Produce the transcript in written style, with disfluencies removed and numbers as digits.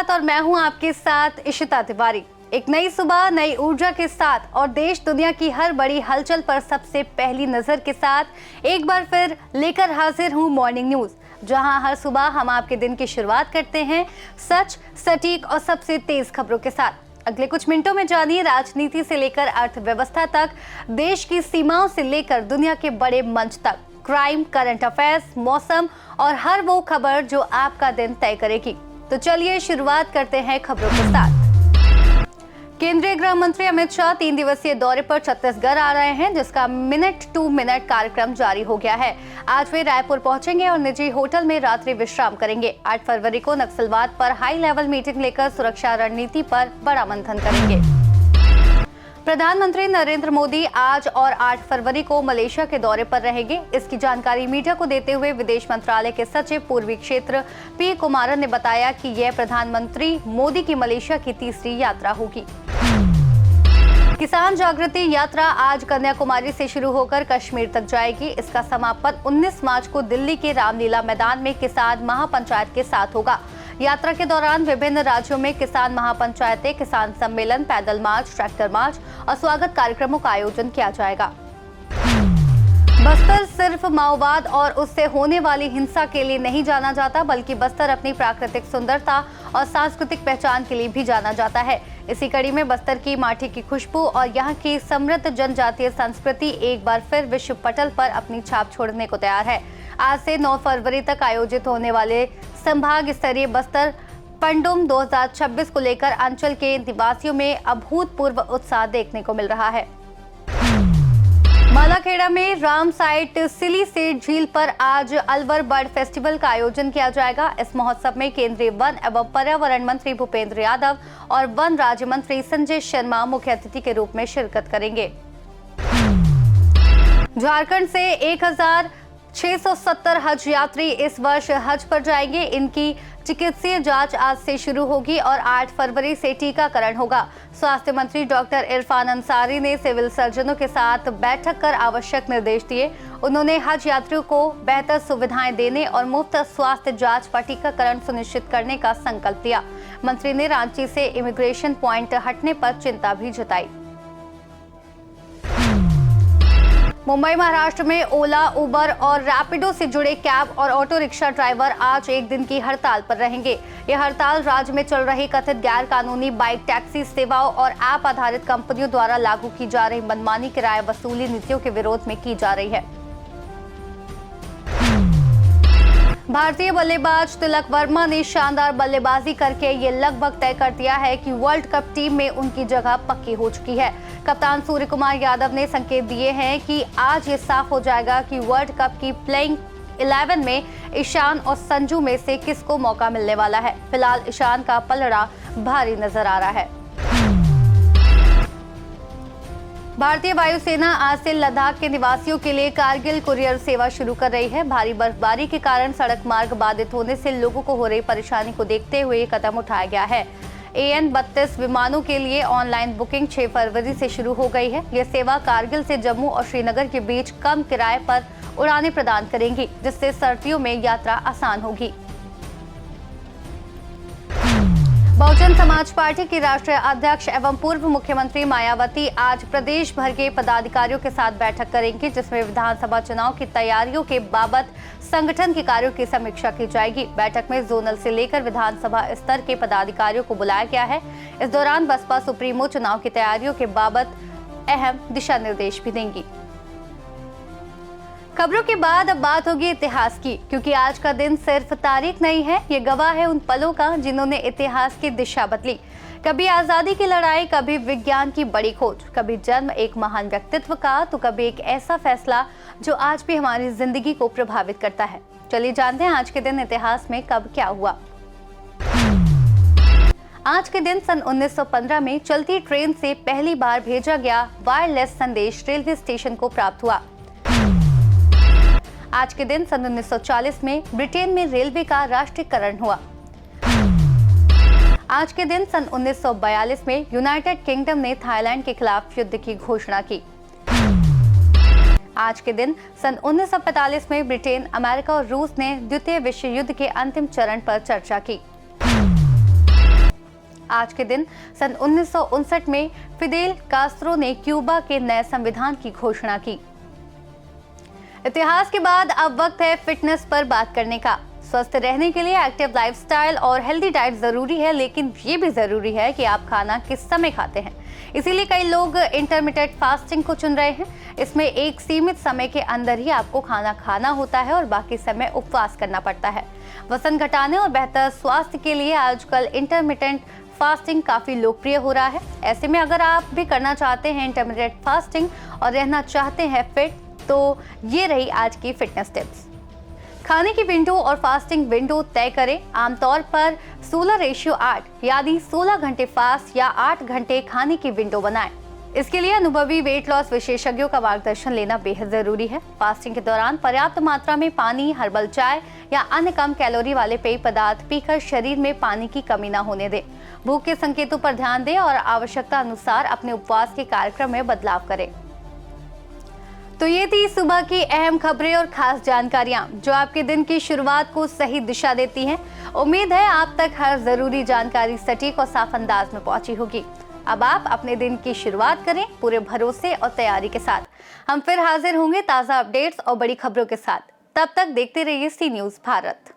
सुप्रभात और मैं हूं आपके साथ इशिता तिवारी। एक नई सुबह नई ऊर्जा के साथ और देश दुनिया की हर बड़ी हलचल पर सबसे पहली नजर के साथ एक बार फिर लेकर हाजिर हूं मॉर्निंग न्यूज, जहां हर सुबह हम आपके दिन की शुरुआत करते हैं सच, सटीक और सबसे तेज खबरों के साथ। अगले कुछ मिनटों में जानिए राजनीति से लेकर अर्थव्यवस्था तक, देश की सीमाओं से लेकर दुनिया के बड़े मंच तक, क्राइम, करंट अफेयर्स, मौसम और हर वो खबर जो आपका दिन तय करेगी। तो चलिए शुरुआत करते हैं खबरों के साथ। केंद्रीय गृह मंत्री अमित शाह 3 दिवसीय दौरे पर छत्तीसगढ़ आ रहे हैं, जिसका मिनट टू मिनट कार्यक्रम जारी हो गया है। आज वे रायपुर पहुंचेंगे और निजी होटल में रात्रि विश्राम करेंगे। 8 फरवरी को नक्सलवाद पर हाई लेवल मीटिंग लेकर सुरक्षा रणनीति पर बड़ा मंथन करेंगे। प्रधानमंत्री नरेंद्र मोदी आज और 8 फरवरी को मलेशिया के दौरे पर रहेंगे। इसकी जानकारी मीडिया को देते हुए विदेश मंत्रालय के सचिव पूर्वी क्षेत्र पी कुमारन ने बताया कि यह प्रधानमंत्री मोदी की मलेशिया की तीसरी यात्रा होगी। किसान जागृति यात्रा आज कन्याकुमारी से शुरू होकर कश्मीर तक जाएगी। इसका समापन 19 मार्च को दिल्ली के रामलीला मैदान में किसान महापंचायत के साथ होगा। यात्रा के दौरान विभिन्न राज्यों में किसान महापंचायतें, किसान सम्मेलन, पैदल मार्च, ट्रैक्टर मार्च और स्वागत कार्यक्रमों का आयोजन किया जाएगा। बस्तर सिर्फ माओवाद और उससे होने वाली हिंसा के लिए नहीं जाना जाता, बल्कि बस्तर अपनी प्राकृतिक सुंदरता और सांस्कृतिक पहचान के लिए भी जाना जाता है। इसी कड़ी में बस्तर की माटी की खुशबू और यहाँ की समृद्ध जनजातीय संस्कृति एक बार फिर विश्व पटल पर अपनी छाप छोड़ने को तैयार है। आज से 9 फरवरी तक आयोजित होने वाले संभाग स्तरीय बस्तर पंडुम 2026 को लेकर अंचल के निवासियों में अभूतपूर्व उत्साह देखने को मिल रहा है। मालाखेड़ा में राम साइट सिली सेठ झील पर आज अलवर बर्ड फेस्टिवल का आयोजन किया जाएगा। इस महोत्सव में केंद्रीय वन एवं पर्यावरण मंत्री भूपेंद्र यादव और वन राज्य मंत्री संजय शर्मा मुख्य अतिथि के रूप में शिरकत करेंगे। झारखंड से 1670 हज यात्री इस वर्ष हज पर जाएंगे। इनकी चिकित्सीय जांच आज से शुरू होगी और 8 फरवरी से टीकाकरण होगा। स्वास्थ्य मंत्री डॉक्टर इरफान अंसारी ने सिविल सर्जनों के साथ बैठक कर आवश्यक निर्देश दिए। उन्होंने हज यात्रियों को बेहतर सुविधाएं देने और मुफ्त स्वास्थ्य जांच व टीकाकरण सुनिश्चित करने का संकल्प लिया। मंत्री ने रांची से इमिग्रेशन पॉइंट हटने पर चिंता भी जताई। मुंबई महाराष्ट्र में ओला, उबर और रैपिडो से जुड़े कैब और ऑटो रिक्शा ड्राइवर आज एक दिन की हड़ताल पर रहेंगे। यह हड़ताल राज्य में चल रही कथित गैर कानूनी बाइक टैक्सी सेवाओं और ऐप आधारित कंपनियों द्वारा लागू की जा रही मनमानी किराया वसूली नीतियों के विरोध में की जा रही है। भारतीय बल्लेबाज तिलक वर्मा ने शानदार बल्लेबाजी करके ये लगभग तय कर दिया है कि वर्ल्ड कप टीम में उनकी जगह पक्की हो चुकी है। कप्तान सूर्य कुमार यादव ने संकेत दिए हैं कि आज ये साफ हो जाएगा कि वर्ल्ड कप की प्लेइंग 11 में ईशान और संजू में से किसको मौका मिलने वाला है। फिलहाल ईशान का पलड़ा भारी नजर आ रहा है। भारतीय वायुसेना आज से लद्दाख के निवासियों के लिए कारगिल कुरियर सेवा शुरू कर रही है। भारी बर्फबारी के कारण सड़क मार्ग बाधित होने से लोगों को हो रही परेशानी को देखते हुए ये कदम उठाया गया है। AN-32 विमानों के लिए ऑनलाइन बुकिंग 6 फरवरी से शुरू हो गई है। यह सेवा कारगिल से जम्मू और श्रीनगर के बीच कम किराए पर उड़ानें प्रदान करेंगी, जिससे सर्दियों में यात्रा आसान होगी। बहुजन समाज पार्टी की राष्ट्रीय अध्यक्ष एवं पूर्व मुख्यमंत्री मायावती आज प्रदेश भर के पदाधिकारियों के साथ बैठक करेंगी, जिसमें विधानसभा चुनाव की तैयारियों के बाबत संगठन के कार्यों की समीक्षा की जाएगी। बैठक में जोनल से लेकर विधानसभा स्तर के पदाधिकारियों को बुलाया गया है। इस दौरान बसपा सुप्रीमो चुनाव की तैयारियों के बाबत अहम दिशा निर्देश भी देंगी। खबरों के बाद अब बात होगी इतिहास की, क्योंकि आज का दिन सिर्फ तारीख नहीं है, ये गवाह है उन पलों का जिन्होंने इतिहास की दिशा बदली। कभी आजादी की लड़ाई, कभी विज्ञान की बड़ी खोज, कभी जन्म एक महान व्यक्तित्व का, तो कभी एक ऐसा फैसला जो आज भी हमारी जिंदगी को प्रभावित करता है। चलिए जानते हैं आज के दिन इतिहास में कब क्या हुआ। आज के दिन सन 1915 में चलती ट्रेन से पहली बार भेजा गया वायरलेस संदेश रेलवे स्टेशन को प्राप्त हुआ। आज के दिन सन 1940 में ब्रिटेन में रेलवे का राष्ट्रीयकरण हुआ। आज के दिन सन 1942 में यूनाइटेड किंगडम ने थाईलैंड के खिलाफ युद्ध की घोषणा की। आज के दिन सन 1945 में ब्रिटेन, अमेरिका और रूस ने द्वितीय विश्व युद्ध के अंतिम चरण पर चर्चा की। आज के दिन सन 1959 में फिदेल कास्त्रो ने क्यूबा के नए संविधान की घोषणा की। इतिहास के बाद अब वक्त है फिटनेस पर बात करने का। स्वस्थ रहने के लिए एक्टिव लाइफस्टाइल और हेल्दी डाइट जरूरी है, लेकिन ये भी जरूरी है कि आप खाना किस समय खाते हैं। इसीलिए कई लोग इंटरमिटेंट फास्टिंग को चुन रहे हैं। इसमें एक सीमित समय के अंदर ही आपको खाना खाना होता है और बाकी समय उपवास करना पड़ता है। वजन घटाने और बेहतर स्वास्थ्य के लिए आजकल इंटरमिटेंट फास्टिंग काफी लोकप्रिय हो रहा है। ऐसे में अगर आप भी करना चाहते हैं इंटरमिटेंट फास्टिंग और रहना चाहते हैं फिट, तो ये रही आज की फिटनेस टिप्स। खाने की विंडो और फास्टिंग विंडो तय करें। आमतौर पर 16:8 यानी 16 घंटे फास्ट या 8 घंटे खाने की विंडो बनाएं। इसके लिए अनुभवी वेट लॉस विशेषज्ञों का मार्गदर्शन लेना बेहद जरूरी है। फास्टिंग के दौरान पर्याप्त मात्रा में पानी, हर्बल चाय या अन्य कम कैलोरी वाले पेय पदार्थ पीकर शरीर में पानी की कमी न होने दें। भूख के संकेतों पर ध्यान दें और आवश्यकता अनुसार अपने उपवास के कार्यक्रम में बदलाव करें। तो ये थी सुबह की अहम खबरें और खास जानकारियां जो आपके दिन की शुरुआत को सही दिशा देती हैं। उम्मीद है आप तक हर जरूरी जानकारी सटीक और साफ अंदाज में पहुंची होगी। अब आप अपने दिन की शुरुआत करें पूरे भरोसे और तैयारी के साथ। हम फिर हाजिर होंगे ताज़ा अपडेट्स और बड़ी खबरों के साथ। तब तक देखते रहिए सी न्यूज़ भारत।